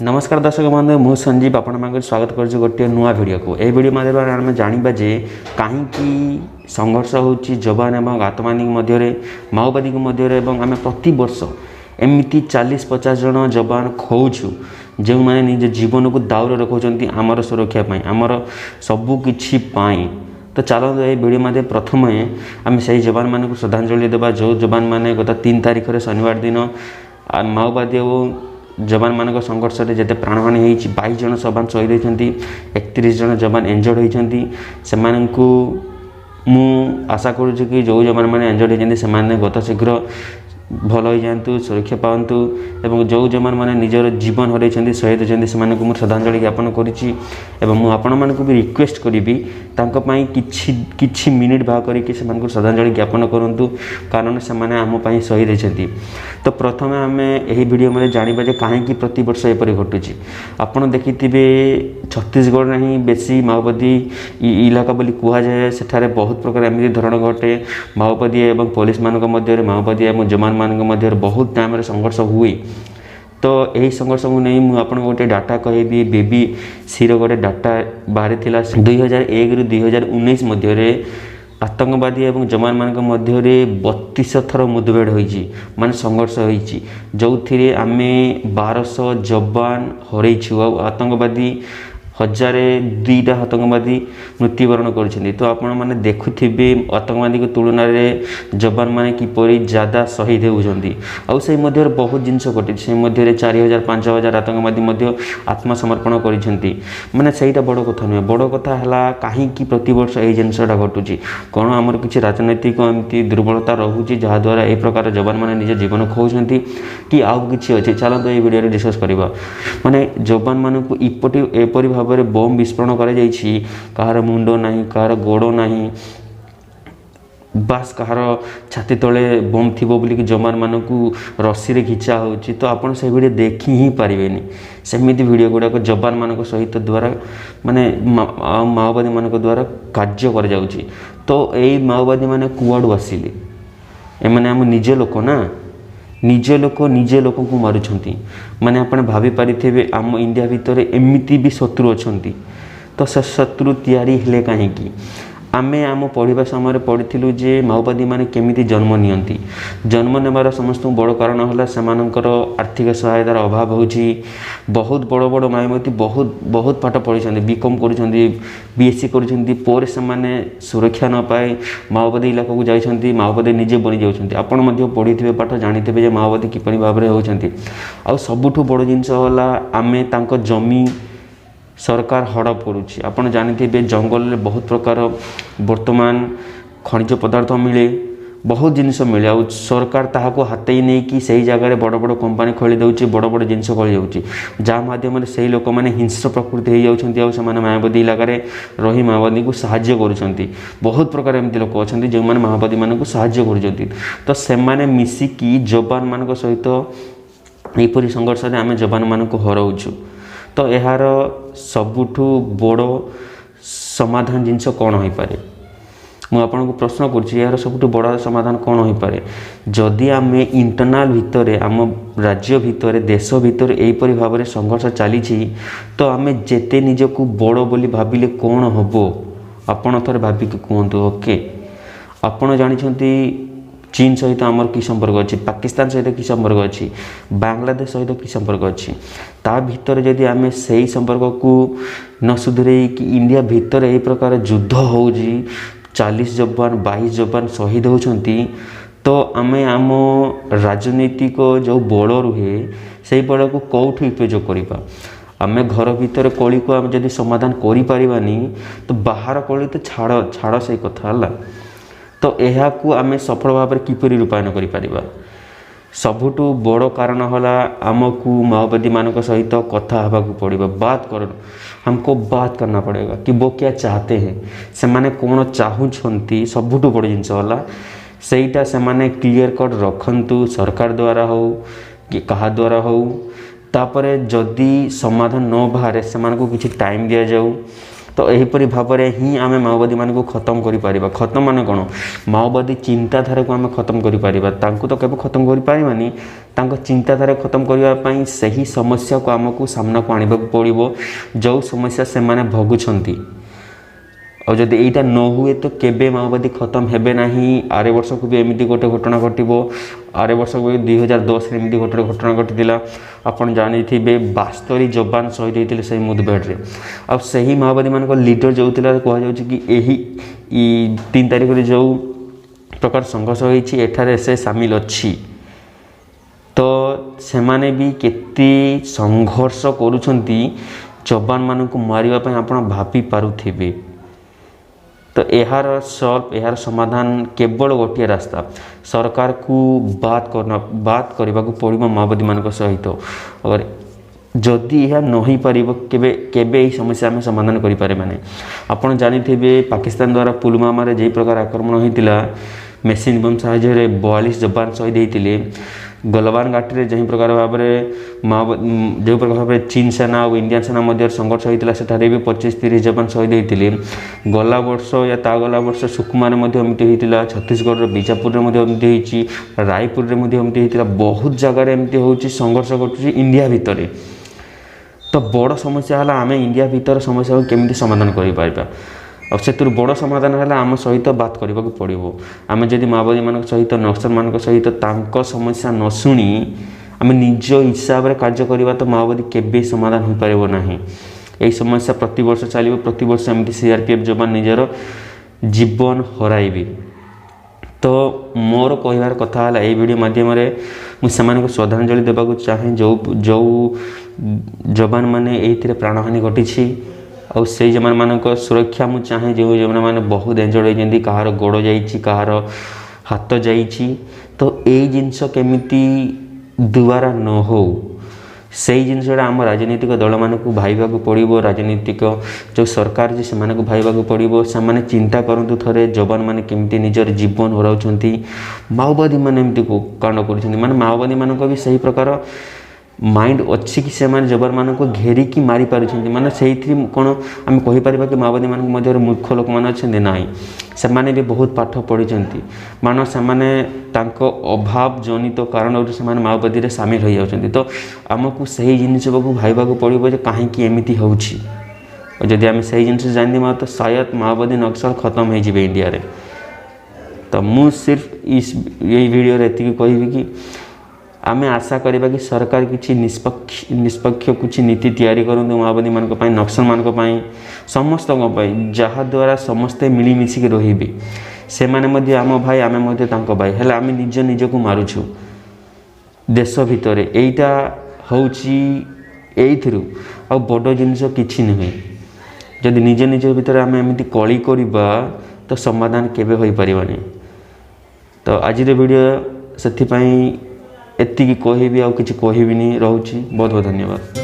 नमस्कार दर्शक बंधु मु संजीव आपण स्वागत कर गोटे नुआ वीडियो को यह वीडियो माध्यम आम जाना जे कहीं संघर्ष होची जवान एवं आत्मवादी मध्य माओवादी मध्य आम प्रति वर्ष एमती 40-50 जन जवान खोचु जो मैंने निज जीवन को दाउर रखुंट आमर सुरक्षा आमर सबकि तो चलो ये वीडियो माध्यम प्रथम आम से जवान मान श्रद्धांजलि देवा जो जवान मैंने गत 3 तारिख शनिवार दिन माओवादी और जवान मान संघर्ष में जिते प्राणहानि होती 22 जन जवान शहीद होती 31 जन जवान एंजर्ड होती से मु आशा करुच्ची कि जो जवान मैंने एंजर्ड होती से गत शीघ्र भल हो जातु सुरक्षा पातु एवं जो जवान मैंने निजर जीवन हर शहीद होती से मुझे श्रद्धांजलि ज्ञापन कर रिक्वेस्ट करी कि मिनिट बाहर करके श्रद्धांजलि ज्ञापन करूँ कारण से आम शहीद होती। तो प्रथम आम यही वीडियो में जाना कहीं प्रति वर्ष एपरी घटुची आपड़ देखिथे छत्तीसगढ़ में ही बेसी माओवादी इलाका बोली कहुए सेठारे बहुत प्रकार एमती धरण घटे माओवादी एवं पुलिस मध्य माओवादी और जवान मान मध्य बहुत टाइम संघर्ष हुए। तो यही संघर्ष को नहीं मुझे गोटे डाटा कहबी BBC गोटे डाटा बाहरी 2001 ରୁ 2019 मध्य आतंकवादी एवं जवान मान मध्य 32 थर मुठभेड़ होती माने संघर्ष होती जो थी आम 1200 जवान हरइछु आतंकवादी 1002 आतंकवादी मृत्युवरण कर। तो आपण मैंने देखुवे आतंकवादी की तुलन में जवान मैंने किपरि ज्यादा शहीद होती से बहुत जिनस घटी से 4000-5000 आतंकवादी आत्मसमर्पण कर माने सहीटा बड़ कथा नुहे बड़ कथा है कहीं प्रति वर्ष यही जिनसा घटुची कौन आमर किसी राजनैतिक एमती दुर्बलता रोचे जहाद्वारा ये प्रकार जवान मैंने निज जीवन खोचती कि आउ कि अच्छे चलते ये वीडियो डिस्कस करवा माने जवान मानक एपरी भाव में बम विस्फोरण कर मुंड ना कहार गोड़ ना बास कहार छाती तले बम थी बोलिक जवान मान रस्सी घिचा हो तो आपड़ से वीडियो देखी ही पारे सेमती वीडियो गुड़ाक जवान मान सहित द्वारा माने माओवादी मान द्वारा कार्य कर जाउची। तो यही माओवादी मैंने कुआड़ू आसिले एमाने आम निज लोक ना निजे लोक को मारुंट माने आप भाभी पारे आम इंडिया भितर एमती भी शत्रु अच्छा तो से शत्रु तैयारी हेले कहीं आमे आम पढ़ा समय पढ़ी जे माओवादी मैंने केमिति जन्म नियंती जन्म नेबार समस्त बड़ कारण है से आर्थिक सहायतार अभाव होची बहुत बड़ बड़ माओवादी बहुत पाठ पढ़ी बीकॉम कर BSc कर सुरक्षा न पाए माओवादी इलाका को जाइछंती माओवादी निजे बनी जाउछंती आपण पढ़ी थे पाठ जानी माओवादी किपरि भाव में होती आ सबुठु बड़ जिनस है आमे तांको जमी सरकार हड़प करुच्ची आपड़ जानी जंगल में बहुत प्रकार वर्तमान खनिज पदार्थ मिले बहुत जिनस मिले आ सरकार ताहाको हाथई नहीं कि सही जगह बड़ बड़ कंपनी खोली दउची बड़ बड़ जिनस खोली जाउची जहाँ माध्यम से लोक मैंने हिंस्र प्रकृति हो जाती माओवादी इलाका रही माओवादी को साहाय्य करुँच बहुत प्रकार एमती लोक अच्छा जो मैंने माओवादी मानक साहाय्य कर तो से मिसिकी जवान मान सहित यहपरी संघर्ष में आम जवान मानक हराऊँ। तो यार सबुठु बड़ समाधान जिनस कौन हो पारे मुझे प्रश्न कर सबुठु बड़ समाधान कौन हो पारे जदि आम इंटरनाल भितर आम राज्य भितर देश भितर यहीपरि भाव में संघर्ष चली तो आम जेते निजको बड़ बोली भाविले कौन हम आपण थोड़े भाविक कहतु ओके आपण जानी चीन सहित आमर कि संपर्क अच्छी पाकिस्तान सहित कि संपर्क अच्छी बांग्लादेश सहित कि संपर्क अच्छी ता भितर जदि आम से संपर्क को न सुधरे कि इंडिया भितर यही प्रकार युद्ध हो 40 जवान 22 जवान शहीद होती तो आम आम राजनीतिक जो बड़ रुहे से बड़ को कौटी उपयोग करवा आम घर भितर कली को आम जदि समाधान करें तो बाहर कली तो छाड़ से कथा है। तो यह आम सफल भाव में किपरि रूपायन करिपरिबा सबुठु बड़ कारण है आमको माओवादी मान सहित कथा हवा पड़ेगा बात कर हमको बात करना पड़ेगा कि वो क्या चाहते हैं से माने कौन चाहूँगी सबुठु बड़ जिनस है सेटा से माने क्लीयर कट रखंतु सरकार द्वारा हो कि कहा द्वारा हो तापरे जदि समाधान न बाहर से किसी टाइम दि जाऊ तो यहीपरि भाव में ही आम माओवादी मान खत्म कर खत्म मान कौन माओवादी चिंताधारा को आम खत्म कर तो केवल खत्म करें चिंताधारा खत्म करने से ही समस्या को आमको सामना को आने पड़ो जो समस्या से माने भोगुंट और जब यहाँ न हुए तो केबे माओवादी खत्म हेबे नहीं। आरे वर्ष को भी एमती गोटे घटना घटो आरे वर्ष को भी 2010 एमती गोटे घटना घटी आपन जानी 72 जवान शहीद होते से मुठभेड़ आ सही माओवादी मान लीडर जो कहुच्छे कि यही 3 तारिख में जो प्रकार संघर्ष होठार से सामिल अच्छी तो से माने भी केते संघर्ष करुछंती जवान मान को मारिबा आप भाभी पारुथिबे। तो यार सॉल्व यार समाधान केवल गोटे रास्ता सरकार को बात करने को पड़ो माओवादी मान सहित अगर जदि यह न हो पार केबे समस्या आम समाधान करें मैंने आपड़ जानी पाकिस्तान द्वारा पुलवामा रे जे प्रकार आक्रमण होता मेसीन बम साहाय्य 42 जवान शहीद होते गलवान घाटी में जो प्रकार भाव में जो प्रकार भाव चीन सेना और इंडियन सेना मध्य संघर्ष होता सेठारे भी 25-30 जवान शहीद होते गला वर्ष या ता गला वर्ष सुकमा एमती होता छत्तीसगढ़ बीजापुर में रायपुर में होता बहुत जगार एमती हो संघर्ष कर इंडिया भितर। तो बड़ समस्या है आम इंडिया भीतर समस्या को केमी समाधान कर और से बड़ समाधान है आम सहित बात करने को पड़ो आम जदि माओवादी मान सहित नक्सल मान सहित समस्या न शुणी आम निज हिसाब से कार्य करवा तो माओवादी केबे समाधान हो पार ना। यही समस्या प्रति वर्ष चलो प्रति वर्ष एमती CRPF जवान निजर जीवन हराइबे। तो मोर कहबार कथा है ये वीडियो माध्यम मुझे श्रद्धांजलि देवाक चाहे जो जो जवान मैंने ये प्राणहानि घटी और से जवान मान सुरक्षा मुझे चाहे जो जवान मैंने बहुत इंजर्ड होती कहार गोड़ जाहार हाथ जा तो यही जिनस केमिति दुबारा न हो से जिनसा आम राजनीतिक दल मानक भाईवा पड़ो राजनीतिक जो सरकार जी से भाईवा पड़ो से चिंता करूँ थे जवान मैंने केमती निजर जीवन हराउंट माओवादी मैंने एमती कांड कर माओवादी मान भी सही प्रकार माइंड अच्छी कि से जवान मान को घेरिकी मारी पार्टी माने से कौन आम कहीपर कि माओवादी मान मध्य मूर्ख लोक मैंने अच्छा ना से भी बहुत पाठ पढ़ी मान से अभाव जनित कारण से माओवादी में सामिल हो जाती तो आमको सही जिनस भाईवा पड़ो जो कहीं एमती होदि आम से जिन जान तो शायद माओवादी नक्सल खत्म हो इंडिया रे। तो मु सिर्फ यही वीडियो एति कहि कि आमे आशा करवा कि सरकार किसी निष्पक्ष कुछ नीति तैयारी करूँ माओवादी मान नक्सल मान समस्त जहाँ द्वारा समस्ते मिलमिशिक रे से माने आम भाई आम भाई है आम निज निज को मारुछु देश भितर यहीटा हूँ आ बड़ जिनस कि नुहे जदि निज निज भितर आम एमती कली करवा तो समाधान केबे हो पारिबानी। तो आज वीडियो से एति कहबी आ किसी कहबिनी रोची बहुत बहुत धन्यवाद।